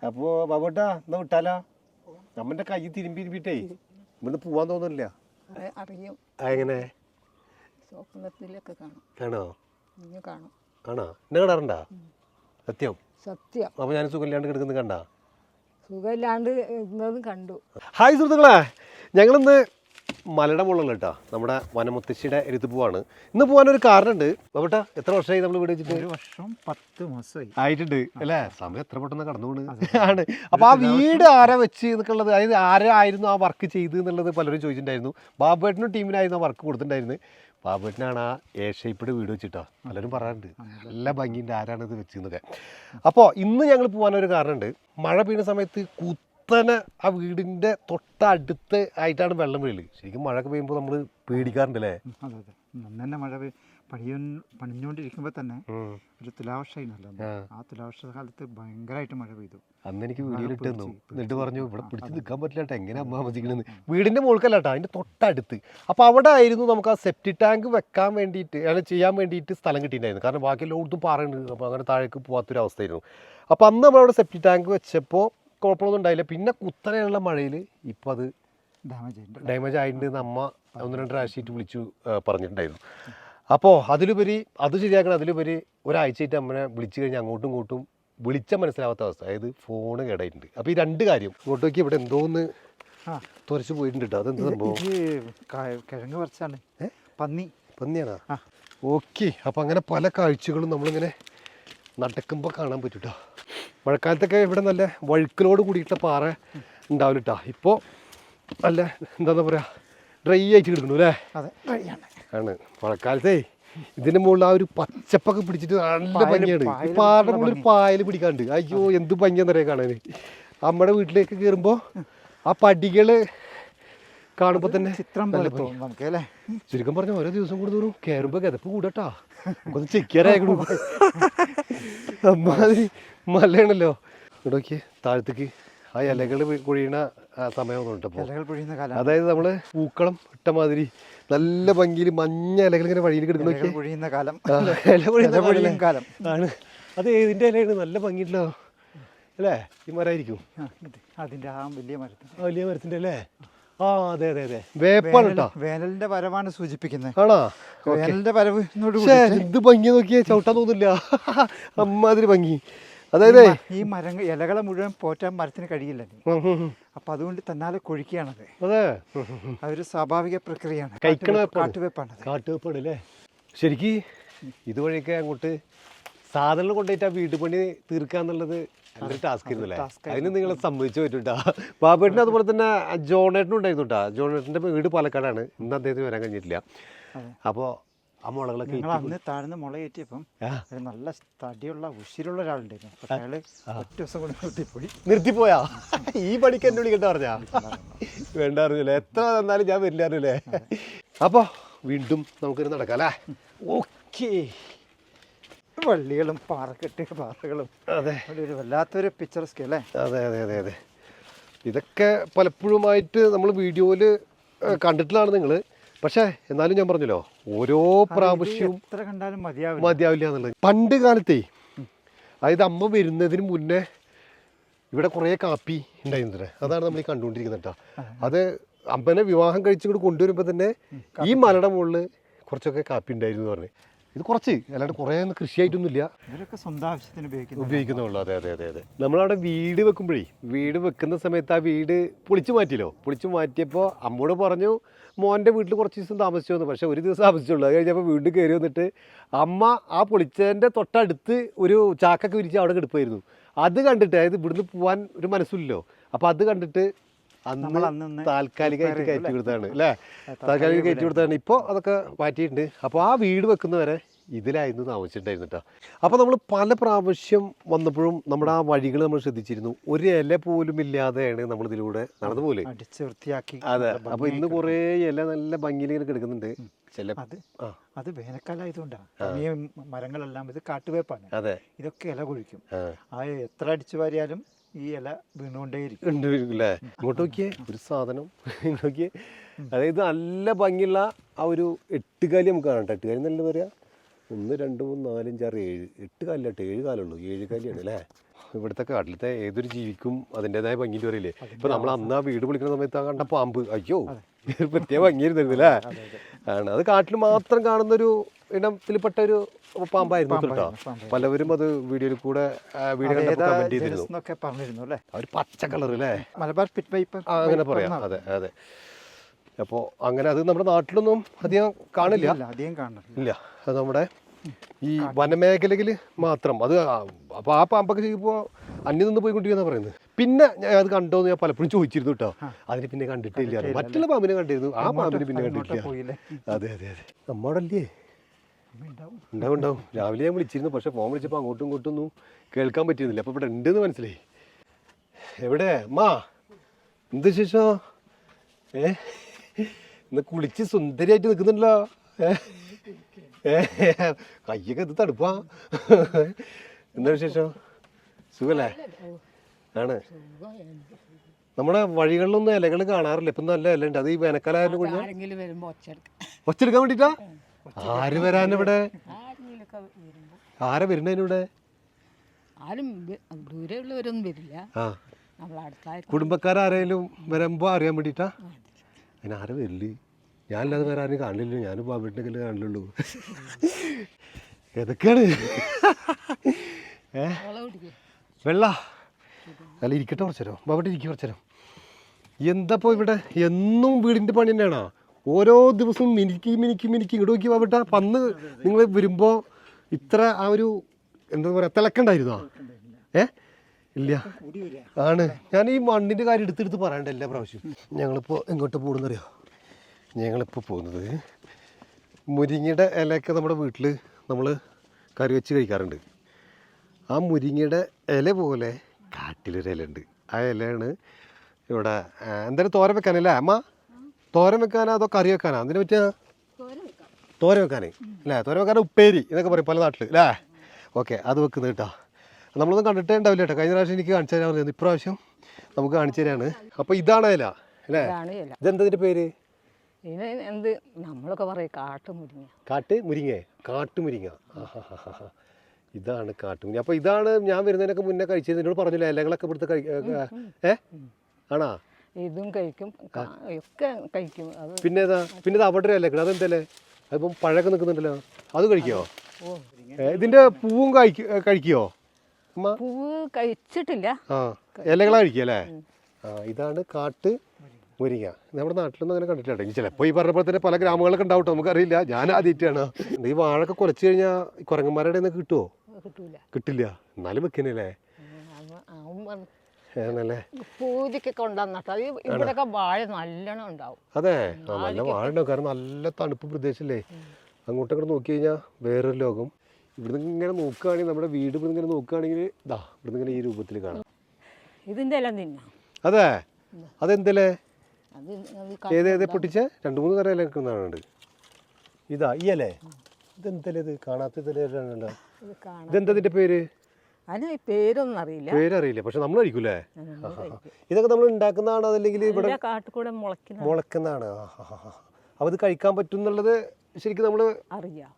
അപ്പോൾ ബാബുട്ടാ എന്നാ വിട്ടാലോ? നമ്മൻ്റെ കൈ തിരുമ്പിട്ടേ ഇവിടുന്ന് പോവാൻ തോന്നുന്നില്ല. അറിയും. എങ്ങനെ സ്വപ്നത്തിലൊക്കെ കാണും. കാണോ? കാണും. കാണാ എന്നെ കാണാറുണ്ടാ? സത്യം സത്യം. അപ്പോൾ ഞാൻ സുഖമില്ലാണ്ട് കിടക്കുന്നത് കണ്ടാ? സുഖമില്ലാണ്ട് ഇരുന്നതും കണ്ടു. ഹായ് സുഹൃത്തുക്കളെ, ഞങ്ങളിന്ന് മലയുടെ മുകളിൽ കേട്ടോ, നമ്മുടെ വനമുത്തശ്ശിയുടെ എടുത്ത് പോവാണ്. ഇന്ന് പോകാനൊരു കാരണമുണ്ട്. ബാബുട്ടാ എത്ര വർഷമായി നമ്മൾ വീട് വെച്ചിട്ട്? 1 വർഷം 10 മാസമായി ആയിട്ടുണ്ട് അല്ലേ? സമയം എത്ര പെട്ടെന്ന് കടന്നു പോണ് ആണ്. അപ്പോൾ ആ വീട് ആരാ വെച്ച് എന്നൊക്കെയുള്ളത്, അതായത് ആരായിരുന്നു ആ വർക്ക് ചെയ്ത് എന്നുള്ളത് പലരും ചോദിച്ചിട്ടുണ്ടായിരുന്നു. ബാബുവേട്ടനും ടീമിനായിരുന്നു ആ വർക്ക് കൊടുത്തിട്ടുണ്ടായിരുന്നത്. ബാബുവേട്ടനാണ് ആ ഷേപ്പിയുടെ വീട് വെച്ചിട്ടോ പലരും പറയാറുണ്ട്. നല്ല ഭംഗിയുണ്ട്, ആരാണിത് വെച്ചെന്നൊക്കെ. അപ്പോൾ ഇന്ന് ഞങ്ങൾ പോകാനൊരു കാരണമുണ്ട്. മഴ പെയ്യുന്ന സമയത്ത് കുത്തനെ ആ വീടിൻ്റെ തൊട്ടടുത്ത് ആയിട്ടാണ് വെള്ളം വീഴല്. ശരിക്കും മഴയൊക്കെ പെയ്യുമ്പോൾ നമ്മൾ പേടിക്കാറുണ്ട് അല്ലേ? അതെ അതെ. നന്നെ മഴ പണിഞ്ഞുകൊണ്ടിരിക്കുമ്പോൾ തന്നെ ഒരു തുലാവർഷമായിരുന്നല്ലോ. ആ തുലാവർഷ കാലത്ത് ഭയങ്കരമായിട്ട് മഴ പെയ്തു. അന്ന് എനിക്ക് വീഡിയോയിൽ ഇട്ട് തന്നു. എന്നിട്ട് പറഞ്ഞു ഇവിടെ പിടിച്ച് നിൽക്കാൻ പറ്റില്ല കേട്ടോ, എങ്ങനെ അമ്മ താമസിക്കണമെന്ന്. വീടിൻ്റെ മുകൾക്കല്ല കേട്ടോ, അതിൻ്റെ തൊട്ടടുത്ത്. അപ്പോൾ അവിടെ ആയിരുന്നു നമുക്ക് ആ സെപ്റ്റി ടാങ്ക് വെക്കാൻ വേണ്ടിയിട്ട്, അങ്ങനെ ചെയ്യാൻ വേണ്ടിയിട്ട് സ്ഥലം കിട്ടിയിട്ടുണ്ടായിരുന്നു. കാരണം ബാക്കി എല്ലായിടത്തും പാറയുണ്ട്. അപ്പോൾ അങ്ങനെ താഴേക്ക് പോകാത്തൊരവസ്ഥയായിരുന്നു. അപ്പോൾ അന്ന് നമ്മളവിടെ സെപ്റ്റി ടാങ്ക് വെച്ചപ്പോൾ കുഴപ്പമൊന്നും ഉണ്ടായില്ല. പിന്നെ കുത്തനെയുള്ള മഴയിൽ ഇപ്പോൾ അത് ഡാമേജ് ആയിട്ടുണ്ട്. അമ്മ 1-2 പ്രാവശ്യമായിട്ട് വിളിച്ചു പറഞ്ഞിട്ടുണ്ടായിരുന്നു. അപ്പോൾ അതിലുപരി അത് ശരിയാക്കണം, അതിലുപരി ഒരാഴ്ചയായിട്ട് അമ്മനെ വിളിച്ചു കഴിഞ്ഞാൽ അങ്ങോട്ടും ഇങ്ങോട്ടും വിളിച്ചാൽ മനസ്സിലാവാത്ത അവസ്ഥ, അതായത് ഫോണ് കേടായിട്ടുണ്ട്. അപ്പോൾ ഈ 2 കാര്യം ഇങ്ങോട്ടേക്ക് ഇവിടെ എന്തോന്ന് തുറച്ച് പോയിട്ടുണ്ട് കേട്ടോ. അതെന്ത് സംഭവം? കിഴങ്ങ് പറിച്ചാണ്. പന്നിയാണോ? ഓക്കെ. അപ്പോൾ അങ്ങനെ പല കാഴ്ചകളും നമ്മളിങ്ങനെ നടക്കുമ്പോൾ കാണാൻ പറ്റും കേട്ടോ. മഴക്കാലത്തൊക്കെ ഇവിടെ നല്ല വഴുക്കലോട് കൂടിയിട്ടുള്ള പാറ ഉണ്ടാവില്ല കേട്ടോ. ഇപ്പോൾ നല്ല എന്താ പറയുക, ഡ്രൈ ആയിട്ട് കിടക്കണു അല്ലേ? ആണ്. മഴക്കാലത്തേ ഇതിൻ്റെ മുകളിൽ ആ ഒരു പച്ചപ്പൊക്കെ പിടിച്ചിട്ട് നല്ല ഭംഗിയാണ്. ഈ പാറയുടെ മുകളിൽ ഒരു പായൽ പിടിക്കാണ്ട്, അയ്യോ എന്ത് ഭംഗിയാന്നറിയാം കാണാൻ. നമ്മുടെ വീട്ടിലേക്ക് കയറുമ്പോൾ ആ പടികൾ കാണുമ്പോൾ തന്നെ ചിത്രം നമുക്കല്ലേ. ചുരുക്കം പറഞ്ഞ ഓരോ ദിവസം കൂടുതലും കയറുമ്പോൾ കിതപ്പ് കൂടട്ടാ. നമുക്കൊന്ന് ചെക്കിയാറായിക്കണു. അമ്മാതിരി മലയാണല്ലോ. ഇടയ്ക്ക് താഴത്തേക്ക് ആ ഇലകൾ കൊഴിയണ സമയം തോന്നിട്ടപ്പോൾ, അതായത് നമ്മള് പൂക്കളം ഇട്ട മാതിരി നല്ല ഭംഗിയിൽ മഞ്ഞ ഇലകൾ ഇങ്ങനെ വഴിയിൽ കിടക്കണ പൊഴിയുന്ന കാലം ആണ്. അത് ഏതിൻ്റെ ഇലയാണ്? നല്ല ഭംഗിയിട്ടോ അല്ലേ? ഈ മരമായിരിക്കും അതിന്റെ ആ വലിയ മരത്തിന്റെ അല്ലേ? ആ അതെ അതെ അതെ, വേപ്പാണ് കേട്ടോ. വേനലിന്റെ വരവാണ് സൂചിപ്പിക്കുന്നത്. ആണോ? വേനലിന്റെ വരവ്. എന്ത് ഭംഗി നോക്കിയേ, ചവിട്ടാൻ തോന്നില്ല. അമ്മാതിരി ഭംഗി. അതായത് ഈ മരങ്ങൾ ഇലകളെ മുഴുവൻ പോറ്റാൻ മരത്തിന് കഴിയില്ല. അപ്പൊ അതുകൊണ്ട് തന്നാലെ കൊഴിക്കുകയാണത്. അതെ, അതൊരു സ്വാഭാവിക പ്രക്രിയയാണ്. കാട്ടുവെപ്പാണ് അല്ലേ? ശരിക്ക് ഇതുവഴിയൊക്കെ അങ്ങോട്ട് സാധനങ്ങൾ കൊണ്ടുപോയിട്ട് ആ വീട് പണി തീർക്കാന്നുള്ളത് നല്ലൊരു ടാസ്ക് ആയിരുന്നല്ലേ? അതിന് നിങ്ങളെ സമ്മതിച്ചു പറ്റൂട്ടാ. ബാബുവേട്ടന് അതുപോലെ തന്നെ ജോണേട്ടനും ഉണ്ടായിരുന്നു കേട്ടോ. ജോണേട്ടൻ്റെ വീട് പാലക്കാടാണ്. ഇന്ന് അദ്ദേഹത്തിന് വരാൻ കഴിഞ്ഞിട്ടില്ല. അപ്പോൾ ആ മുളകളൊക്കെ അന്ന് താഴ്ന്ന മുള കയറ്റിയപ്പം നല്ല തടിയുള്ള ഉശിരുള്ള ഒരാളുണ്ടായിരുന്നു. പക്ഷെ അയാള് ഒറ്റ ദിവസം കൊണ്ട് നിർത്തിപ്പോയാ. ഈ പണിക്ക് എന്നെ വിളിക്കട്ടെ പറഞ്ഞാ വേണ്ട അറിഞ്ഞില്ലേ? എത്ര തന്നാലും ഞാൻ വരില്ല അറിഞ്ഞില്ലേ? അപ്പോൾ വീണ്ടും നമുക്കിത് നടക്കാം അല്ലേ? ഓക്കേ. വള്ളികളും പാറകളും. അതെ, ഒരു വല്ലാത്തൊരു പിക്ചറസ്ക് അല്ലേ? അതെ അതെ അതെ അതെ. ഇതൊക്കെ പലപ്പോഴുമായിട്ട് നമ്മൾ വീഡിയോയിൽ കണ്ടിട്ടുള്ളതാണ് നിങ്ങൾ. പക്ഷേ എന്നാലും ഞാൻ പറഞ്ഞല്ലോ, ഓരോ പ്രാവശ്യവും എത്ര കണ്ടാലും മതിയാവില്ല എന്നുള്ളത്. പണ്ട് കാലത്തേ, അതായത് അമ്മ വരുന്നതിന് മുന്നേ ഇവിടെ കുറേ കാപ്പി ഉണ്ടായിരുന്നില്ലേ? അതാണ് നമ്മൾ ഈ കണ്ടുകൊണ്ടിരിക്കുന്നത് കേട്ടോ. അത് അമ്മനെ വിവാഹം കഴിച്ചുകൊണ്ട് കൊണ്ടുവരുമ്പോൾ തന്നെ ഈ മലയുടെ മുകളിൽ കുറച്ചൊക്കെ കാപ്പി ഉണ്ടായിരുന്നു പറഞ്ഞു. ഇത് കുറച്ച്, അല്ലാണ്ട് കുറേ ഒന്നും കൃഷിയായിട്ടൊന്നുമില്ല. ഇവരൊക്കെ സ്വന്തം ആവശ്യത്തിന് ഉപയോഗിക്കുന്നുള്ളൂ. അതെ അതെ അതെ അതെ. നമ്മളവിടെ വീട് വെക്കുമ്പോഴേ, വീട് വെക്കുന്ന സമയത്ത് ആ വീട് പൊളിച്ചു മാറ്റിയല്ലോ. പൊളിച്ചു മാറ്റിയപ്പോൾ അമ്മോട് പറഞ്ഞു മോൻ്റെ വീട്ടിൽ കുറച്ച് ദിവസം താമസിച്ചു വന്നു. പക്ഷേ ഒരു ദിവസം താമസിച്ചുള്ളൂ. അത് കഴിഞ്ഞപ്പോൾ വീണ്ടും കയറി വന്നിട്ട് അമ്മ ആ പൊളിച്ചതിൻ്റെ തൊട്ടടുത്ത് ഒരു ചാക്കൊക്കെ വിരിച്ച് അവിടെ കിടപ്പായിരുന്നു. അത് കണ്ടിട്ട്, അതായത് ഇവിടുന്ന് പോകാൻ ഒരു മനസ്സില്ലല്ലോ. അപ്പോൾ അത് കണ്ടിട്ട് അന്ന് താൽക്കാലികമായിട്ട് കയറ്റി കൊടുത്താണ് അല്ലേ? താൽക്കാലിക കയറ്റി കൊടുത്താണ്. ഇപ്പോൾ അതൊക്കെ മാറ്റിയിട്ടുണ്ട്. അപ്പോൾ ആ വീട് വെക്കുന്നവരെ ഇതിലായിരുന്നു താമസിച്ചിട്ടുണ്ടായിരുന്നു കേട്ടോ. അപ്പോൾ നമ്മൾ പല പ്രാവശ്യം വന്നപ്പോഴും നമ്മുടെ ആ വഴികൾ നമ്മൾ ശ്രദ്ധിച്ചിരുന്നു. ഒരു ഇല പോലും ഇല്ലാതെയാണ് നമ്മൾ ഇതിലൂടെ നടന്നു പോലെ അടിച്ച് വൃത്തിയാക്കി. അതെ. അപ്പോൾ ഇന്ന് കുറേ ഇല നല്ല ഭംഗിയിൽ ഇങ്ങനെ കിടക്കുന്നുണ്ട്. അത് വേനൽക്കാലമായതുകൊണ്ടാണ്. മരങ്ങളെല്ലാം ഇത് കാട്ടുവേപ്പാണ്. അതെ, ഇതൊക്കെ ഇല കൊഴിക്കും. ആ എത്ര അടിച്ചു വാരിയാലും ഈ ഇല വീണുകൊണ്ടേയിരിക്കും അല്ലേ? ഇങ്ങോട്ട് നോക്കിയേ ഒരു സാധനം, നോക്കിയേ. അതായത് നല്ല ഭംഗിയുള്ള ആ ഒരു 8 കാലി നമുക്ക് കാണാം. 8 കാലി നല്ല പറയാ. 1 2 3 4 5 6 7 8 കാലിലോട്ട് 7 കാലുള്ളൂ. 7 കാലിയാണ് അല്ലേ? ഇവിടുത്തെ കാട്ടിലത്തെ ഏതൊരു ജീവിക്കും അതിൻ്റെതായ ഭംഗിയിട്ട് വരില്ലേ. ഇപ്പൊ നമ്മൾ അന്ന് ആ വീട് വിളിക്കുന്ന സമയത്ത് ആ കണ്ട പാമ്പ് അയ്യോ പ്രത്യേക ഭംഗിയായിരുന്നു അല്ലേ. ആണ് അത് കാട്ടിൽ മാത്രം കാണുന്നൊരു ഇനത്തിൽപ്പെട്ട ഒരു പാമ്പായിരുന്നു കേട്ടോ. പലവരും അത് വീഡിയോയിൽ കൂടെ വീഡിയോ കമന്റ് ചെയ്തിരുന്നു. പറഞ്ഞിരുന്നു അല്ലേ, ഒരു പച്ച കളർ അല്ലേ, മലബാർ പിറ്റ് വൈപ്പർ അങ്ങനെ പറയാം. അതെ അതെ. അപ്പോൾ അങ്ങനെ അത് നമ്മുടെ നാട്ടിലൊന്നും അധികം കാണില്ല, അധികം കാണില്ല. ഇല്ല. അത് നമ്മുടെ ഈ വനമേഖലയിൽ മാത്രം. അത് അപ്പോൾ ആ പാമ്പൊക്കെ ചെയ്യുമ്പോൾ അന്യം നിന്ന് പോയിക്കൊണ്ടിരിക്കുന്ന പറയുന്നത്. പിന്നെ ഞാൻ അത് കണ്ടോന്ന് ഞാൻ പലപ്പോഴും ചോദിച്ചിരുന്നു കേട്ടോ. അതിന് പിന്നെ കണ്ടിട്ടില്ല. മറ്റുള്ള പാമ്പിനെ കണ്ടിരുന്നു, ആ പാമ്പിനെ പിന്നെ കണ്ടിട്ടില്ല. അതെ അതെ അതെ. നമ്മോടല്ലേ ഉണ്ടാവും ഉണ്ടാവും. രാവിലെ ഞാൻ വിളിച്ചിരുന്നു, പക്ഷെ ഫോൺ വിളിച്ചപ്പോൾ അങ്ങോട്ടും ഇങ്ങോട്ടും ഒന്നും കേൾക്കാൻ പറ്റിയിരുന്നില്ല. അപ്പോൾ ഇവിടെ ഉണ്ടെന്ന് മനസ്സിലായി. എവിടെ മാ, എന്ത് ശേഷം? ഇന്ന് കുളിച്ച് സുന്ദരിയായിട്ട് നിൽക്കുന്നുണ്ടല്ലോ. കയ്യൊക്കെ ഇത് തടുപ്പാ. എന്താ വിശേഷം? സുഖല്ലേ? ആണ്. നമ്മുടെ വഴികളിലൊന്നും ഇലകൾ കാണാറില്ല. ഇപ്പം നല്ല ഇല ഉണ്ട്. അത് ഈ വേനൽക്കാലം കൊണ്ട് ഒച്ചെടുക്കാൻ വേണ്ടിട്ടാ. ആര് വരാനിവിടെ? ആരാ വരുന്നതിനിവിടെ? ആരും ദൂരെയുള്ളവരൊന്നും വരില്ല. ആ, കുടുംബക്കാരാരേലും വരുമ്പോ അറിയാൻ വേണ്ടിട്ടാ. അതിനാരെ വരില്ല. ഞാനല്ലാതെ വേറെ ആരും കാണില്ല. ഞാനും ബാബേട്ടിനൊക്കെ കാണില്ലുള്ളൂ. ഏതൊക്കെയാണ് വെള്ള അല്ല ഇരിക്കട്ടെ കുറച്ചേരോ. ബാബേട്ടി ഇരിക്കും കുറച്ചേരം. എന്താപ്പോ ഇവിടെ എന്നും വീടിൻ്റെ പണി തന്നെയാണോ? ഓരോ ദിവസവും മിനിക്ക് ഇങ്ങോട്ട് നോക്കി ബാബേട്ട. പന്ന് നിങ്ങൾ വരുമ്പോൾ ഇത്ര ആ ഒരു എന്താ പറയുക തിളക്കണ്ടായിരുന്നോ? ഇല്ല. ആണ്. ഞാൻ ഈ മണ്ണിൻ്റെ കാര്യം എടുത്തെടുത്ത് പറയണ്ട എല്ലാ പ്രാവശ്യവും. ഞങ്ങളിപ്പോൾ എങ്ങോട്ട് പോകുന്നറിയോ? ഞങ്ങളിപ്പോൾ പോകുന്നത് മുരിങ്ങയുടെ ഇലയൊക്കെ നമ്മുടെ വീട്ടിൽ നമ്മൾ കറി വെച്ച് കഴിക്കാറുണ്ട്. ആ മുരിങ്ങയുടെ ഇല പോലെ കാട്ടിലൊരു ഇല ഉണ്ട്. ആ ഇലയാണ് ഇവിടെ എന്തായാലും തോരൻ വെക്കാനല്ലേ അമ്മ? തോരൻ വെക്കാനാ അതോ കറി വെക്കാനാ? അതിനെ പറ്റിയ തോരൻ വെക്കാനേ അല്ലേ? തോരൻ വെക്കാനാ ഉപ്പേരി എന്നൊക്കെ പറയും പല നാട്ടിൽ അല്ലേ? ഓക്കെ, അത് വെക്കുന്നത് കേട്ടോ. നമ്മളൊന്നും കണ്ടിട്ടേ ഉണ്ടാവില്ല കേട്ടോ. കഴിഞ്ഞ പ്രാവശ്യം എനിക്ക് കാണിച്ചു തരാൻ പറഞ്ഞത് ഇപ്രാവശ്യം നമുക്ക് കാണിച്ചു തരാണ്. അപ്പോൾ ഇതാണ് ഇല അല്ലേ? ഇതെന്തതിൻ്റെ പേര്? എന്ത് നമ്മളൊക്കെ പറയും കാട്ടുമുരിങ്ങ. കാട്ടുമുരിങ്ങ. ഇതാണ് കാട്ടുമുരിങ്ങ. അപ്പോൾ ഇതാണ് ഞാൻ വരുന്നതിനൊക്കെ മുന്നേ കഴിച്ചത്. എന്നോട് പറഞ്ഞില്ല ഇലകളൊക്കെ ഇവിടുത്തെ ആണോ? ഇതും കഴിക്കും, ഒക്കെ കഴിക്കും. അത് പിന്നെ ഇത് അവിടെ ഇലകൾ അതെന്തല്ലേ? അതിപ്പം പഴമൊക്കെ നിൽക്കുന്നുണ്ടല്ലോ, അത് കഴിക്കുമോ? ഇതിൻ്റെ പൂവും കഴിക്കുമോ അമ്മ? പൂവ് കഴിച്ചിട്ടില്ല. ആ, ഇലകളാ കഴിക്കുക അല്ലേ? ആ, ഇതാണ് കാട്ട് മുരിങ്ങ. നമ്മുടെ നാട്ടിലൊന്നും അങ്ങനെ കണ്ടിട്ടില്ല. ചിലപ്പോൾ ഈ പറഞ്ഞ പോലെ തന്നെ പല ഗ്രാമങ്ങളൊക്കെ ഉണ്ടാവട്ടോ, നമുക്കറിയില്ല. ഞാൻ ആദ്യമായിട്ടാണ്. ഈ വാഴൊക്കെ കുലച്ച് കഴിഞ്ഞാൽ കുരങ്ങന്മാരുടെ നിന്ന് കിട്ടുമോ? കിട്ടില്ല. എന്നാലും വെക്കുന്നല്ലേ? ആണല്ലേ? പൂതിക്ക് കൊണ്ടുവന്നിട്ട് ഇവിടെയൊക്കെ വാഴ നല്ലോണം ഉണ്ടാവും. അതെ, നല്ല വാഴ ഉണ്ടാവും. കാരണം നല്ല തണുപ്പ് പ്രദേശമല്ലേ. അങ്ങോട്ടൊക്കെ നോക്കി കഴിഞ്ഞാൽ വേറൊരു ലോകം. ഇവിടുന്ന് ഇങ്ങനെ നോക്കുകയാണെങ്കിൽ നമ്മുടെ വീട് ഇവിടുന്ന് ഇങ്ങനെ നോക്കുകയാണെങ്കിൽ ഇതാ ഇവിടുന്ന് ഇങ്ങനെ ഈ രൂപത്തിൽ കാണാം. ഇതിൻ്റെ എല്ലാം തിന്നാം. അതെ, അതെന്തല്ലേ? ഏതേത് പൊട്ടിച്ച 2-3 തരം ഇല നിൽക്കുന്നതാണ്. ഇതാ ഈ അല്ലേ? ഇതെന്തല്ലേ ഇത്? കാണാത്ത ഇതെന്താ ഇതിന്റെ പേര്? അതിന് പേരൊന്നും അറിയില്ല. പേരറിയില്ല, പക്ഷെ നമ്മൾ കഴിക്കൂലേ? ഇതൊക്കെ നമ്മൾ ഉണ്ടാക്കുന്നതാണോ അതല്ലെങ്കിൽ ഇവിടെ കാട്ടുകൂടെ മുളക്കുന്നതാണ്? അപ്പോൾ ഇത് കഴിക്കാൻ പറ്റും എന്നുള്ളത് ശരിക്കും നമ്മൾ അറിയാം.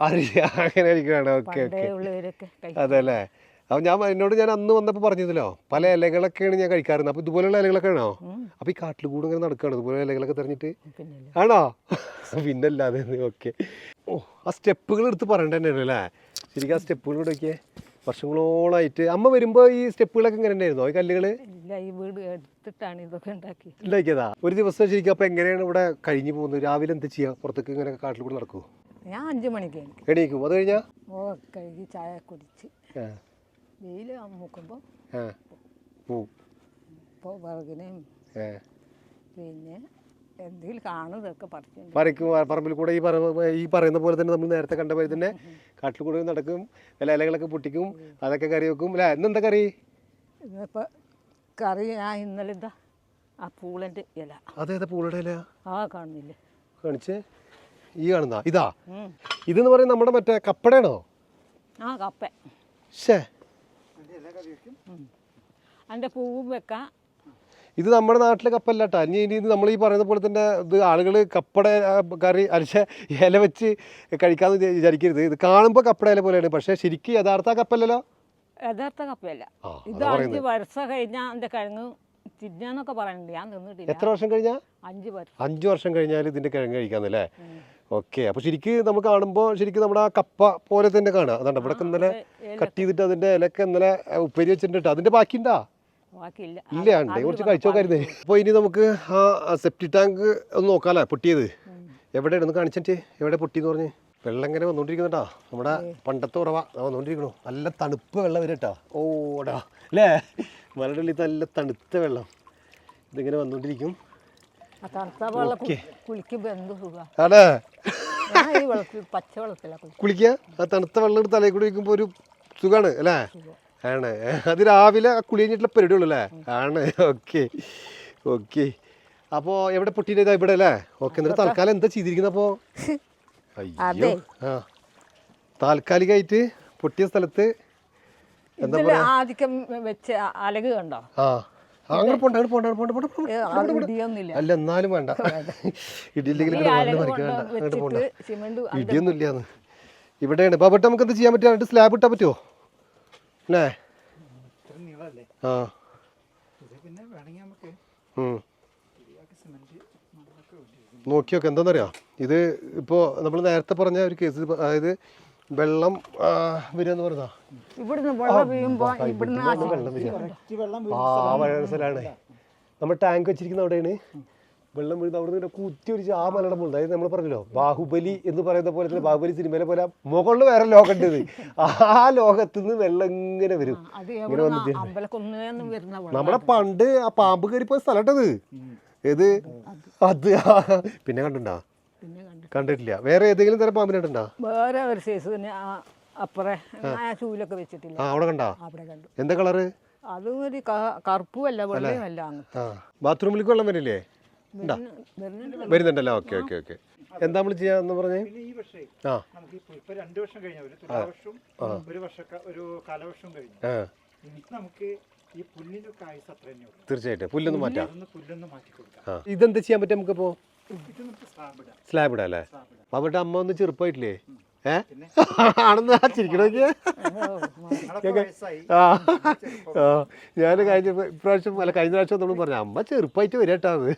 അങ്ങനെ കഴിക്കുകയാണ്. Okay okay. അതെ അല്ലേ? അപ്പോൾ ഞാൻ അന്ന് വന്നപ്പോൾ പറഞ്ഞതല്ലോ പല ഇലകളൊക്കെയാണ് ഞാൻ കഴിക്കാറുണ്ട്. അപ്പോൾ ഇതുപോലെയുള്ള ഇലകളൊക്കെ ആണോ? അപ്പോൾ ഈ കാട്ടിൽ കൂടെ ഇങ്ങനെ നടക്കുകയാണ് ഇതുപോലെ ഇലകളൊക്കെ തെരഞ്ഞിട്ട് ആണോ? പിന്നല്ലാതെ. ഓക്കെ. ഓ, ആ സ്റ്റെപ്പുകൾ എടുത്ത് പറയണ്ട തന്നെയാണ് അല്ലേ? ശരിക്കും ആ സ്റ്റെപ്പുകൾ കൂടെ ഒക്കെ വർഷങ്ങളോളായിട്ട് അമ്മ വരുമ്പോൾ ഈ സ്റ്റെപ്പുകളൊക്കെ ഇങ്ങനെ തന്നെയായിരുന്നോ ഈ കല്ലുകൾ? ഈ വീട് എടുത്തിട്ടാണ് ഇതൊക്കെ ഉണ്ടാക്കിയതാ. ഒരു ദിവസം ശരിക്കും അപ്പോൾ എങ്ങനെയാണ് ഇവിടെ കഴിഞ്ഞു പോകുന്നത്? രാവിലെ എന്താ ചെയ്യുക? പുറത്തേക്ക് ഇങ്ങനെ കാട്ടിൽ കൂടെ നടക്കുമോ? ഞാൻ 5 മണിക്ക് എണീക്കും. അത് കഴിഞ്ഞാൽ കഴുകി ചായ കുടിച്ച് വെയിൽ നോക്കുമ്പോൾ വിറകിനെയും പിന്നെ എന്തെങ്കിലും കാണുന്നതൊക്കെ പറിക്കും. പറമ്പിൽ കൂടെ ഈ പറയുന്ന പോലെ തന്നെ നമ്മൾ നേരത്തെ കണ്ട പോലെ തന്നെ കാട്ടിൽ കൂടെ നടക്കും. വില ഇലകളൊക്കെ പൊട്ടിക്കും, അതൊക്കെ കറി വെക്കും അല്ലേ? ഇന്നെന്താ കറി? ഇന്നിപ്പോൾ കറി ഞാൻ ഇന്നലെ എന്താ ആ പൂളൻ്റെ ഇല. അതേതാ പൂളയുടെ ഇല? കാണുന്നില്ലേ? കാണിച്ചേ. ഈ കാണുന്ന ഇതാ? ഇതെന്ന് പറയുന്നത് നമ്മുടെ മറ്റേ കപ്പടയാണോ? കപ്പ. ശേ, അതിൻ്റെ പൂവും വെക്കാം. ഇത് നമ്മുടെ നാട്ടിലെ കപ്പല്ല കേട്ടോ. ഇനി നമ്മൾ ഈ പറയുന്ന പോലെ തന്നെ ഇത് ആളുകൾ കപ്പട കറി അരച്ച ഇല വെച്ച് കഴിക്കാമെന്ന് വിചാരിക്കരുത്. ഇത് കാണുമ്പോൾ കപ്പട ഇല പോലെയാണ്, പക്ഷേ ശരിക്കും യഥാർത്ഥ കപ്പല്ലല്ലോ. യഥാർത്ഥ കപ്പയല്ല. ആ, ഇത് 5 വർഷം കഴിഞ്ഞാൽ എൻ്റെ കിഴങ്ങ് തിന്നാന്നൊക്കെ പറയുന്നുണ്ട്. ഞാൻ തിന്നിട്ടില്ല. എത്ര വർഷം കഴിഞ്ഞാൽ? 5 വർഷം. 5 വർഷം കഴിഞ്ഞാൽ ഇതിന്റെ കിഴങ്ങ് കഴിക്കാന്നല്ലേ? ഓക്കെ. അപ്പൊ ശരിക്ക് നമുക്ക് കാണുമ്പോൾ ശരിക്കും നമ്മുടെ ആ കപ്പ പോലെ തന്നെ കാണാം. അതാണ് ഇവിടെ ഇന്നലെ കട്ട് ചെയ്തിട്ട് അതിന്റെ ഇലക്കെ ഇന്നലെ ഉപ്പേരി വെച്ചിട്ടുണ്ട്. അതിന്റെ ബാക്കിണ്ടാ? ബാക്കിയില്ല. ഇല്ല, ഉണ്ട്. കുറച്ച് കഴിച്ചോക്കായിരുന്നേ. അപ്പോൾ ഇനി നമുക്ക് ആ സെപ്റ്റി ടാങ്ക് ഒന്ന് നോക്കാല്ലേ പൊട്ടിയത് എവിടെയാണ് ഒന്ന് കാണിച്ചിട്ട്. എവിടെ പൊട്ടിയെന്ന് പറഞ്ഞ് വെള്ളം ഇങ്ങനെ വന്നുകൊണ്ടിരിക്കുന്നുണ്ടാ. നമ്മുടെ പണ്ടത്തെ ഉറവ വന്നുകൊണ്ടിരിക്കണു. നല്ല തണുപ്പ് വെള്ളം വരും കേട്ടോ. ഓടാ അല്ലേ? മലയുടെ ഉള്ളിൽ നല്ല തണുത്ത വെള്ളം ഇതിങ്ങനെ വന്നുകൊണ്ടിരിക്കും. ആ തണുത്ത വെള്ളം കുളിക്കുമ്പോൾ എന്ത് സുഖം. അതെ, ഈ വെള്ളത്തിൽ പച്ചവെള്ളത്തിലാണ് കുളിക്കുക. ആ തണുത്ത വെള്ളം എടുത്ത് തലയിൽ കൂടി വയ്ക്കുമ്പോൾ ഒരു സുഖമാണ് അല്ലേ? ആണ്. അത് രാവിലെ കുളി കഴിഞ്ഞിട്ടുള്ള പരിപാടി ഉള്ളൂ അല്ലേ? ആണ്. Okay okay. അപ്പോൾ എവിടെ പൊട്ടിയിട്ടാ? ഇവിടെ അല്ലേ? ഓക്കെ. എന്നിട്ട് തൽക്കാലം എന്താ ചെയ്തിരിക്കുന്നത് അപ്പോൾ? അയ്യോ, ആ താൽക്കാലികമായിട്ട് പൊട്ടിയ സ്ഥലത്ത് എന്താ പറയാ ആദ്യം വെച്ച് അലക് കണ്ടോ? ആ അങ്ങനെ പോണ്ട അല്ല, എന്നാലും വേണ്ട. ഇടിയില്ലെങ്കിൽ അങ്ങോട്ട് പോണ്ട. ഇടിയൊന്നും ഇല്ലാന്ന് ഇവിടെയാണ്. ബാബട്ട് നമുക്ക് എന്താ ചെയ്യാൻ പറ്റുക? സ്ലാബ് ഇട്ടാൻ പറ്റുമോ അല്ലേ? ആ നോക്കിയൊക്കെ എന്താണെന്നറിയാം. ഇത് ഇപ്പോൾ നമ്മൾ നേരത്തെ പറഞ്ഞ ഒരു കേസ്, അതായത് വെള്ളം വരികയെന്ന് പറഞ്ഞാ ഇവിടുന്ന് വെള്ളം വീഴുമ്പോൾ ആ മഴ സ്ഥലമാണ്. നമ്മൾ ടാങ്ക് വെച്ചിരിക്കുന്ന അവിടെയാണ് വെള്ളം വീഴുന്നത്. അവിടെ നിന്ന് കുത്തി ഒരിച്ച് ആ മലയുടെ മുകളിൽ, അതായത് നമ്മൾ പറഞ്ഞല്ലോ ബാഹുബലി എന്ന് പറയുന്ന പോലെ തന്നെ, ബാഹുബലി സിനിമയിലെ പോലെ മുകളിൽ വേറെ ലോകം ഉണ്ട്. ആ ലോകത്ത് നിന്ന് വെള്ളം ഇങ്ങനെ വരും. ഇങ്ങനെ വന്നിട്ട് നമ്മളെ പണ്ട് ആ പാമ്പ് കയറിപ്പോയ സ്ഥലട്ടത് ഏത് അത് പിന്നെ കണ്ടിട്ടുണ്ടോ? കണ്ടിട്ടില്ല. വേറെ ഏതെങ്കിലും തരം പാമ്പിനെ കണ്ടിട്ടുണ്ടോ? വേറെ ഒരു സൈസ് അപ്പുറേ ചൂലൊക്കെ വെച്ചിട്ടില്ല. ആ അവിടെ കണ്ടാ? അവിടെ കണ്ടു. എന്താ കളറ്? അതും ഒരു കറുപ്പുമല്ല വെള്ളയുമല്ല. ബാത്റൂമിലേക്ക് വെള്ളം വരില്ലേ? വരുന്നുണ്ടല്ലോ. Okay okay okay. എന്താ നമ്മൾ ചെയ്യാന്ന് പറഞ്ഞേ? ആ നമുക്ക് ഇപ്പൊ 2 വർഷം കഴിഞ്ഞ ഒരു തുലാവർഷവും ഒരു കാലവർഷവും കഴിഞ്ഞു. നമുക്ക് ഈ പുല്ലിന്റെ ആയുസ് അത്ര തന്നെ ഉള്ളൂ. തീർച്ചയായിട്ടും പുല്ലൊന്നും മാറ്റാം. പുല്ലൊന്നും മാറ്റി കൊടുക്കാം. ഇതെന്താ ചെയ്യാൻ പറ്റും നമുക്കിപ്പോ? സ്ലാബ് ഇടാം അല്ലേ? അവിടെ അമ്മ ഒന്ന് ചെറുപ്പമായിട്ടില്ലേ? ആണെന്ന് ചിരിക്കണോക്കിയ. ഞാൻ കഴിഞ്ഞ പ്രാവശ്യം അല്ല കഴിഞ്ഞ പ്രാവശ്യം നമ്മൾ പറഞ്ഞു അമ്മ ചെറുപ്പമായിട്ട് വരട്ടാന്ന്.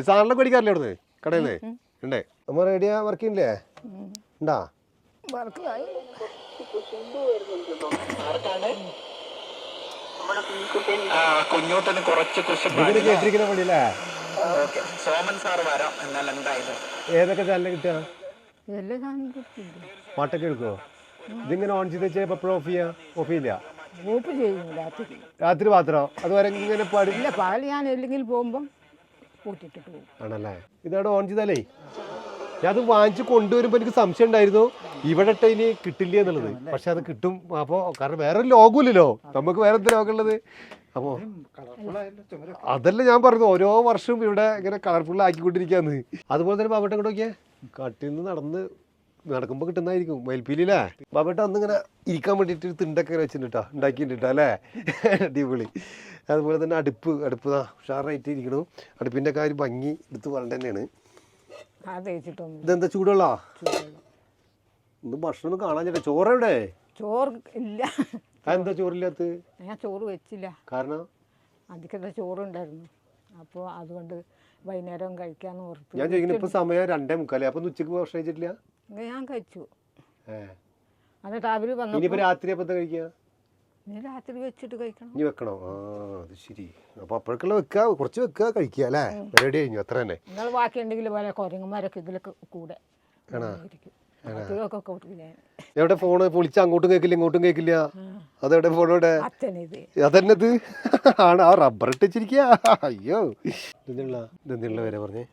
സാറിനെ പഠിക്കാറില്ലേ അവിടുന്ന് കടയിൽ നിന്ന്? ഉണ്ടേ. അമ്മ റേഡിയോ വർക്ക് ചെയ്യില്ലേ? ഉണ്ടാ? കുഞ്ഞോട്ടന് കുറച്ച് കേട്ടിരിക്കുന്ന പണിയല്ലേ? സോമൻ സാർ വരാം. എന്നാൽ എന്തായാലും ഏതൊക്കെ ചാനൽ കിട്ടുക? പാട്ടൊക്കെ എടുക്കുമോ? ഇതിങ്ങനെ ഓൺ ചെയ്ത് വെച്ചാൽ എപ്പോഴും ഓഫ് ചെയ്യാ? ഓഫ് ചെയ്യില്ല? രാത്രി മാത്രം? അതുവരെ ഇങ്ങനെ പാടില്ല? പകൽ ഞാൻ എല്ലെങ്കിൽ പോകുമ്പം ആണല്ലേ? ഇതവിടെ ഓൺ ചെയ്താലേ ഞാൻ അത് വാങ്ങിച്ച് കൊണ്ടുവരുമ്പോൾ എനിക്ക് സംശയം ഉണ്ടായിരുന്നു ഇവിടെ ഇനി കിട്ടില്ല എന്നുള്ളത്. പക്ഷെ അത് കിട്ടും. അപ്പോൾ കാരണം വേറൊരു ലോകമില്ലല്ലോ നമുക്ക്. വേറെ എന്താ ലോകമുള്ളത്? അപ്പോൾ അതല്ല ഞാൻ പറഞ്ഞു, ഓരോ വർഷവും ഇവിടെ ഇങ്ങനെ കളർഫുൾ ആക്കിക്കൊണ്ടിരിക്കുകയാണ്. അതുപോലെ തന്നെ ബാബട്ട ഇങ്ങോട്ട് നോക്കിയേ, കാട്ടിൽ നിന്ന് നടക്കുമ്പോൾ കിട്ടുന്നതായിരിക്കും മയിൽപ്പീലില്ലേ? ബാബട്ട അന്നിങ്ങനെ ഇരിക്കാൻ വേണ്ടിയിട്ട് തിണ്ടൊക്കെ വെച്ചിട്ടാ ഉണ്ടാക്കിയിട്ടാ അല്ലേ? അടിപൊളി. അതുപോലെ തന്നെ അടുപ്പ് ഉഷാറായിട്ട് ഇരിക്കണു. അടുപ്പിൻ്റെ കാര്യം ഭംഗി എടുത്ത് പറഞ്ഞ തന്നെയാണ്. ഇതെന്താ ചൂടുള്ള? ഇന്ന് ഭക്ഷണം കാണാൻ ചേട്ടാ. ചോറെവിടെ? ചോറ് ഇല്ല. അതെന്താ ചോറില്ലാത്ത? ഞാൻ ചോറ് വെച്ചില്ല. കാരണം അതിക്കത്തെ ചോറുണ്ടായിരുന്നു. അപ്പോൾ അതുകൊണ്ട് വൈകുന്നേരം കഴിക്കാന്ന് ഓർത്തു. ഞാൻ ചോദിക്കുന്നത് ഇപ്പൊ സമയം 2:45. അപ്പൊ ഉച്ചക്ക് ഭക്ഷണം കഴിച്ചിട്ടില്ല? ഞാൻ കഴിച്ചു. എന്നിട്ട് അവര് വന്നു. ഇനിയിപ്പോ രാത്രി അപ്പൊ എന്താ കഴിക്കുക? ഇനി രാത്രി വെച്ചിട്ട് കഴിക്കണം. ഇനി വെക്കണോ? ആ അത് ശരി. അപ്പൊ അപ്പോഴേക്കുള്ള വെക്കുക, കുറച്ച് വെക്കുക, കഴിക്കുക അല്ലേ? റെഡി കഴിഞ്ഞു. അത്ര തന്നെ. നിങ്ങൾ ബാക്കിയുണ്ടെങ്കിൽ പോലെ കുരങ്ങന്മാരൊക്കെ ഇതിലൊക്കെ കൂടെ എവിടെ ഫോണ്? പൊളിച്ച് അങ്ങോട്ടും കേൾക്കില്ല ഇങ്ങോട്ടും കേൾക്കില്ല. അതെവിടെ ഫോണോടെ? അതന്നത് ആണ്. ആ റബ്ബർ ഇട്ടിരിക്കുക. അയ്യോ ഇതെന്നുള്ള വരെ പറഞ്ഞേ.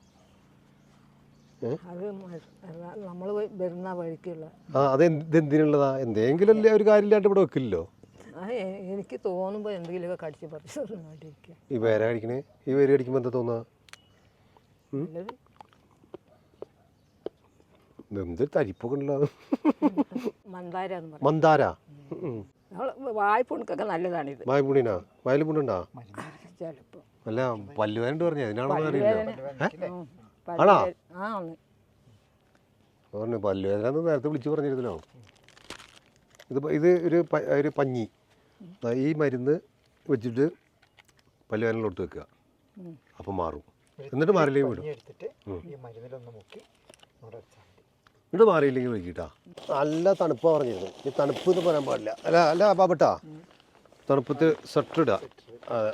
നമ്മള് വരുന്ന വഴിക്കുള്ള. ആ അതെന്തിനുള്ളതാ? എന്തെങ്കിലും അല്ലേ ഒരു കാര്യമില്ലാണ്ട് ഇവിടെ വെക്കില്ലല്ലോ. എനിക്ക് തോന്നുമ്പോ എന്തെങ്കിലുമൊക്കെ കടിച്ച് പറിച്ചു. ഈ വേര കടിക്കണേ? ഈ വേര് കടിക്കുമ്പോ എന്താ തോന്നാ? എന്ത് തരിപ്പൊക്കെ ഉണ്ടല്ലോ. മന്ദാര വായ്പുണക്കൊക്കെ നല്ലതാണിത്. വായ്പുണിനാ? വയല് പുണ്ണുണ്ടാ? ചിലപ്പോ അല്ല പല്ലുവേദന പറഞ്ഞു. അതിനാണോ അറിയില്ല. ആണോ? പറഞ്ഞു പല്ലുവേദന നേരത്തെ വിളിച്ചു പറഞ്ഞിരുന്നല്ലോ. ഇത് ഒരു പഞ്ഞി, ഈ മരുന്ന് വെച്ചിട്ട് പല്ലുവേദനയിലോട്ട് വെക്കുക, അപ്പം മാറും. എന്നിട്ട് മാറിയില്ലെങ്കിൽ വിടും. എന്നിട്ട് മാറിയില്ലെങ്കിൽ വൈകിട്ടാ. നല്ല തണുപ്പാണ് പറഞ്ഞിരുന്നു. ഈ തണുപ്പ് എന്ന് പറയാൻ പാടില്ല. അല്ല ബാബട്ടാ, തണുപ്പത്ത് സ്വെറ്റർ ഇടുക. അതെ,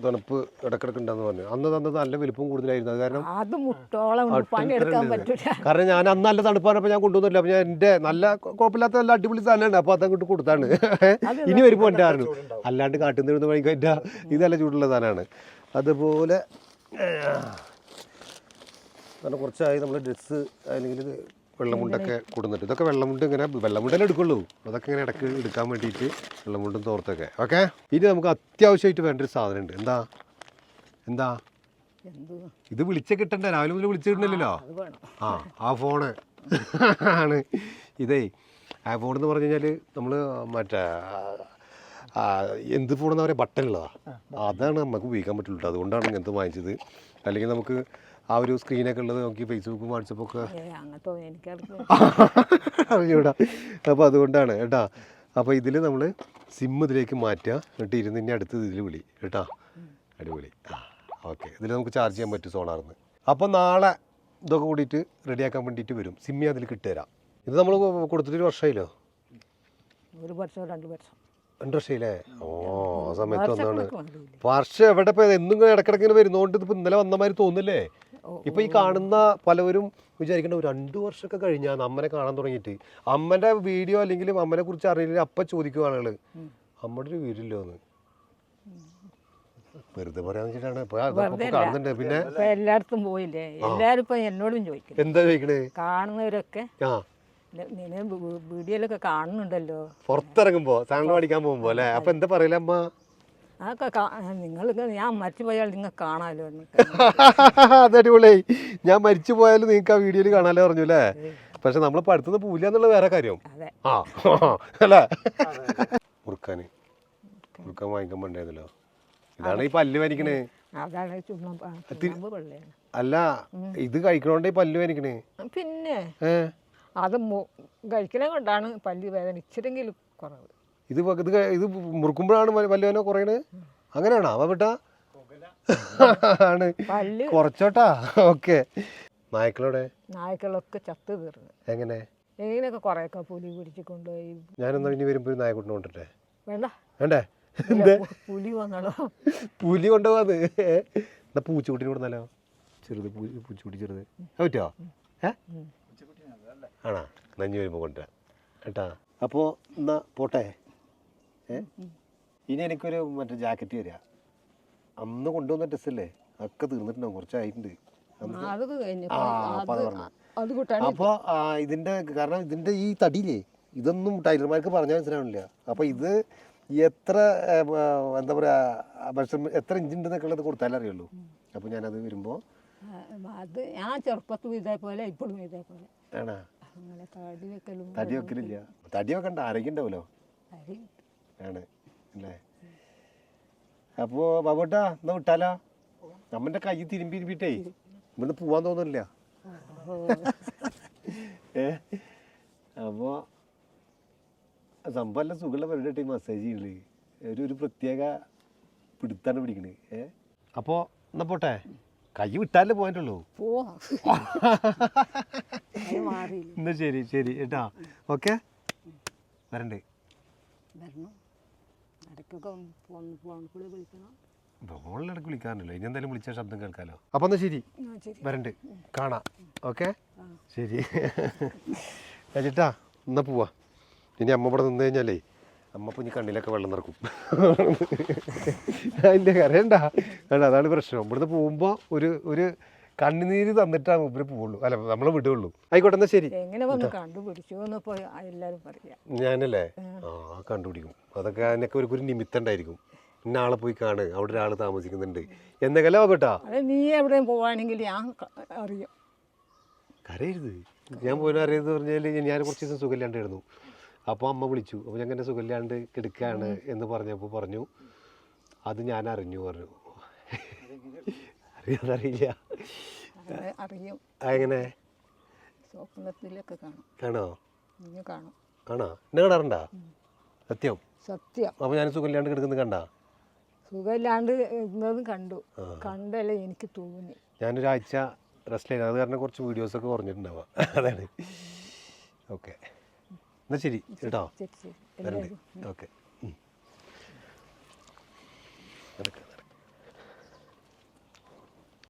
തണുപ്പ് ഇടക്കിടക്ക് ഉണ്ടെന്ന് പറഞ്ഞു. അന്ന് നല്ല വലിപ്പം കൂടുതലായിരുന്നു. അത് കാരണം അത് മുട്ടോളം പണിയെടുക്കാൻ പറ്റൂല. കാരണം ഞാൻ അന്ന് നല്ല തണുപ്പാനപ്പോൾ ഞാൻ കൊണ്ടുവന്നില്ല. അപ്പോൾ ഞാൻ എൻ്റെ നല്ല കുഴപ്പമില്ലാത്ത നല്ല അടിപൊളി സാധനമാണ്. അപ്പോൾ അതങ്ങോട്ട് കൊടുത്താണ്. ഇനി വരുമ്പോൾ എൻ്റെ ആയിരുന്നു. അല്ലാണ്ട് കാട്ടിൽ നിന്ന് വരുന്ന വഴിക്ക് എൻ്റെ ഇത് നല്ല ചൂടുള്ള സാധനമാണ്. അതുപോലെ കാരണം കുറച്ചായി നമ്മൾ ഡ്രസ്സ് അല്ലെങ്കിൽ വെള്ളമുണ്ടൊക്കെ കൊടുന്നിട്ട്, ഇതൊക്കെ വെള്ളമുണ്ട് ഇങ്ങനെ വെള്ളമുണ്ടല്ലേ എടുക്കുള്ളൂ. അതൊക്കെ ഇങ്ങനെ ഇടയ്ക്ക് എടുക്കാൻ വേണ്ടിയിട്ട് വെള്ളമുണ്ടും തോർത്തൊക്കെ. ഓക്കെ, ഇനി നമുക്ക് അത്യാവശ്യമായിട്ട് വേണ്ട ഒരു സാധനം ഉണ്ട്. എന്താ ഇത് വിളിച്ച കിട്ടണ്ടേ? രാവിലെ മുതൽ വിളിച്ചു കിട്ടണില്ലല്ലോ. ആ ഫോണ് ആണ് ഇതേ. ആ ഫോൺ എന്ന് പറഞ്ഞു കഴിഞ്ഞാൽ നമ്മൾ മറ്റേ എന്ത് ഫോണെന്ന് പറയുക, ബട്ടനുള്ളതാണ്. അതാണ് നമുക്ക് ഉപയോഗിക്കാൻ പറ്റുള്ളൂ. അതുകൊണ്ടാണ് ഇങ്ങനത്തെ വാങ്ങിച്ചത്. അല്ലെങ്കിൽ നമുക്ക് ആ ഒരു സ്ക്രീനൊക്കെ ഉള്ളത് നോക്കി ഫേസ്ബുക്കും വാട്സപ്പൊക്കെ അറിഞ്ഞൂടാ. അപ്പോൾ അതുകൊണ്ടാണ് കേട്ടോ. അപ്പോൾ ഇതിൽ നമ്മൾ സിം ഇതിലേക്ക് മാറ്റുക, എന്നിട്ട് ഇരുന്ന് ഇനി അടുത്തത് ഇതിൽ വിളി കേട്ടോ. അടിപൊളി. ഓക്കെ, ഇതിൽ നമുക്ക് ചാർജ് ചെയ്യാൻ പറ്റും സോളാറിന്ന്. അപ്പോൾ നാളെ ഇതൊക്കെ കൂടിയിട്ട് റെഡിയാക്കാൻ വേണ്ടിയിട്ട് വരും. സിമ്മി അതിൽ കിട്ടുതരാം. ഇത് നമ്മൾ കൊടുത്തിട്ട് 1 വർഷമായില്ലോ. 1 വർഷം 2 വർഷം 2 വർഷമായില്ലേ? ആ സമയത്ത് വന്നാണ്. വർഷം എവിടെ പോയത്? എന്നും ഇടക്കിടക്ക് ഇങ്ങനെ വരുന്നതുകൊണ്ട് ഇതിപ്പോൾ ഇന്നലെ വന്ന മാതിരി തോന്നില്ലേ? ഇപ്പം ഈ കാണുന്ന പലവരും വിചാരിക്കേണ്ട 2 വർഷമൊക്കെ കഴിഞ്ഞാൽ അമ്മനെ കാണാൻ തുടങ്ങിയിട്ട്. അമ്മൻ്റെ വീഡിയോ അല്ലെങ്കിൽ അമ്മനെ കുറിച്ച് അറിയില്ലെങ്കിൽ അപ്പം ചോദിക്കും ആളുകൾ, അമ്മയുടെ ഒരു വീടില്ലോ എന്ന്. വെറുതെ പറയാന്ന് വെച്ചിട്ടാണ്. ഇപ്പൊ കാണുന്നുണ്ട്. പിന്നെ എല്ലായിടത്തും പോയില്ലേ, എല്ലാരും ഇപ്പൊ എന്നോടും ചോദിക്കും. എന്താ ചോദിക്കണേ? കാണുന്നവരൊക്കെ വീഡിയോയിലൊക്കെ കാണുന്നുണ്ടല്ലോ പുറത്തിറങ്ങുമ്പോ സാധനം പഠിക്കാൻ പോകുമ്പോ അല്ലേ? അപ്പൊ എന്താ പറയില്ല അമ്മ? അതൊക്കെ നിങ്ങൾ ഞാൻ മരിച്ചു പോയാൽ നിങ്ങൾ കാണാമല്ലോ. അതടിപൊളിയായി. ഞാൻ മരിച്ചു പോയാലും നിങ്ങൾക്ക് ആ വീഡിയോയിൽ കാണാലോ പറഞ്ഞു അല്ലേ? പക്ഷെ നമ്മളെ പഠിത്തുനിന്ന് പോവില്ല എന്നുള്ള വേറെ കാര്യം. ആ അല്ലേ? മുറുക്കാൻ വാങ്ങിക്കാൻ വേണ്ടിയതല്ലോ. ഇതാണ് ഈ പല്ല് വരിക്കണേ. അല്ല, ഇത് കഴിക്കണോണ്ട് ഈ പല്ല് വരിക്കണേ. പിന്നെ അത് കഴിക്കണേ കൊണ്ടാണ് പല്ല് വേദന ഇച്ചിരെങ്കിലും കുറവ്. ഇത് മുറുക്കുമ്പോഴാണ് പല്ല് വേദന കുറയണേ. അങ്ങനെയാണോ അവട്ടാ? ആണ് കുറച്ചോട്ടാ. ഓക്കെ. നായ്ക്കളൊക്കെ ചത്ത് തീർന്നു. എങ്ങനെയൊക്കെ കുറെയൊക്കെ പുലി പിടിച്ച് കൊണ്ടുപോയി. ഞാനെന്നാ ഇനി വരുമ്പോ ഒരു നായക്കുട്ടിനെ കൊണ്ടിട്ടെ? വേണ്ടേ? പുലി വന്നോ? പുലി കൊണ്ടുപോകാത്. എന്നാ പൂച്ചക്കുട്ടിനെ കൊടുത്താലോ? ചെറുത് പൂച്ചക്കുട്ടി ചെറുത് പറ്റുമോ? ആണോ? നഞ്ഞു വരുമ്പോൾ കൊണ്ടുവരാം കേട്ടാ. അപ്പോൾ എന്നാ പോട്ടെ. ഇനി എനിക്കൊരു മറ്റേ ജാക്കറ്റ് തരിക. അന്ന് കൊണ്ടുവന്ന ഡ്രസ്സല്ലേ, അതൊക്കെ തീർന്നിട്ടുണ്ടാവും, കുറച്ചായിട്ടുണ്ട്. അപ്പോൾ ഇതിൻ്റെ കാരണം ഇതിൻ്റെ ഈ തടിയില്ലേ, ഇതൊന്നും ടൈലർമാർക്ക് പറഞ്ഞാൽ മനസ്സിലാവണില്ല. അപ്പോൾ ഇത് എത്ര എന്താ പറയുക, എത്ര ഇഞ്ചുണ്ടെന്നൊക്കെ ഉള്ളത് കൊടുത്താലേ അറിയുള്ളൂ. അപ്പോൾ ഞാനത് വരുമ്പോൾ അത് ഞാൻ ചെറുപ്പത്തും ഇതേപോലെ ഇപ്പോഴും ഇതേപോലെ ആണോ? തടി വെക്കലില്ല. തടി വെക്കണ്ട, ആരോഗ്യം ഉണ്ടാവുമല്ലോ. ആണ് അല്ലേ? അപ്പോൾ ബാബോട്ടാ എന്നാ വിട്ടാലോ? നമ്മൻ്റെ കൈ തിരുമ്പിട്ടേ ഇവിടുന്ന് പോവാൻ തോന്നുന്നില്ല. അപ്പോൾ സംഭവം എല്ലാം സുഖമുള്ള പരിപാടി മസാജ് ചെയ്യണേ. ഒരു പ്രത്യേക പിടുത്താണ് പിടിക്കണേ. അപ്പോൾ എന്നാ പോട്ടെ, കൈ വിട്ടാലേ പോയിട്ടുള്ളൂ. എന്നാ ശരി ശരി കേട്ടാ. ഓക്കെ, വരണ്ടേ? ഫോണിലിടക്ക് വിളിക്കാറുണ്ടല്ലോ. ഇനി എന്തായാലും വിളിച്ച ശബ്ദം കേൾക്കാലോ. അപ്പം എന്നാ ശരി, വരണ്ട്, കാണാം. ഓക്കെ ശരി ചേട്ടാ, എന്നാ പോവാ. ഇനി അമ്മ ഇവിടെ നിന്ന് കഴിഞ്ഞാലേ അമ്മ ഇപ്പം ഇനി കണ്ണിലൊക്കെ വെള്ളം നിറക്കും. അതിൻ്റെ കരയണ്ട വേണ്ട, അതാണ് പ്രശ്നം. ഇവിടുന്ന് പോകുമ്പോൾ ഒരു കണ്ണുനീര് തന്നിട്ടാണ് ഇവര് പോവുള്ളൂ, അല്ല നമ്മളെ വിടുള്ളൂ. ആയിക്കോട്ടെ എന്നാ ശരി. ഞാനല്ലേ കണ്ടുപിടിക്കും. അതൊക്കെ അതിനൊക്കെ ഒരു നിമിത്തം ഉണ്ടായിരിക്കും. ഇന്ന ആളെ പോയി കാണ്, അവിടെ ഒരാൾ താമസിക്കുന്നുണ്ട് എന്നൊക്കെ കേട്ടാ. നീ എവിടെയും പോവാണെങ്കിൽ ഞാൻ അറിയാം. കരയരുത്. ഞാൻ പോലും അറിയുന്നത് പറഞ്ഞാൽ ഞാൻ കുറച്ച് ദിവസം സുഖമില്ലാണ്ടായിരുന്നു. അപ്പോൾ അമ്മ വിളിച്ചു. അപ്പോൾ ഞാൻ എൻ്റെ സുഖമില്ലാണ്ട് കിടക്കുകയാണ് എന്ന് പറഞ്ഞപ്പോൾ പറഞ്ഞു അത് ഞാൻ അറിഞ്ഞു പറഞ്ഞു. അറിയാതറിയില്ല. അറിയും. എങ്ങനെ സ്വപ്നത്തിലൊക്കെ കാണും. കാണോ? കാണും. ആണോ എന്നെ കാണാറുണ്ടാ സത്യം? സത്യം. അപ്പോൾ ഞാൻ സുഖമില്ലാണ്ട് കിടക്കുന്നത് കണ്ടാ? സുഖമില്ലാണ്ട് ഇരുന്നതും കണ്ടു. കണ്ടല്ലേ എനിക്ക് തോന്നി. ഞാനൊരാഴ്ച റെസ്റ്റ് ചെയ്യുന്നത്, അത് കാരണം കുറച്ച് വീഡിയോസൊക്കെ കുറഞ്ഞിട്ടുണ്ടാവുക. അതാണ്. ഓക്കെ, എന്നാൽ ശരി കേട്ടോ. ശരി ശരി. വരണ്ടേ? ഓക്കെ.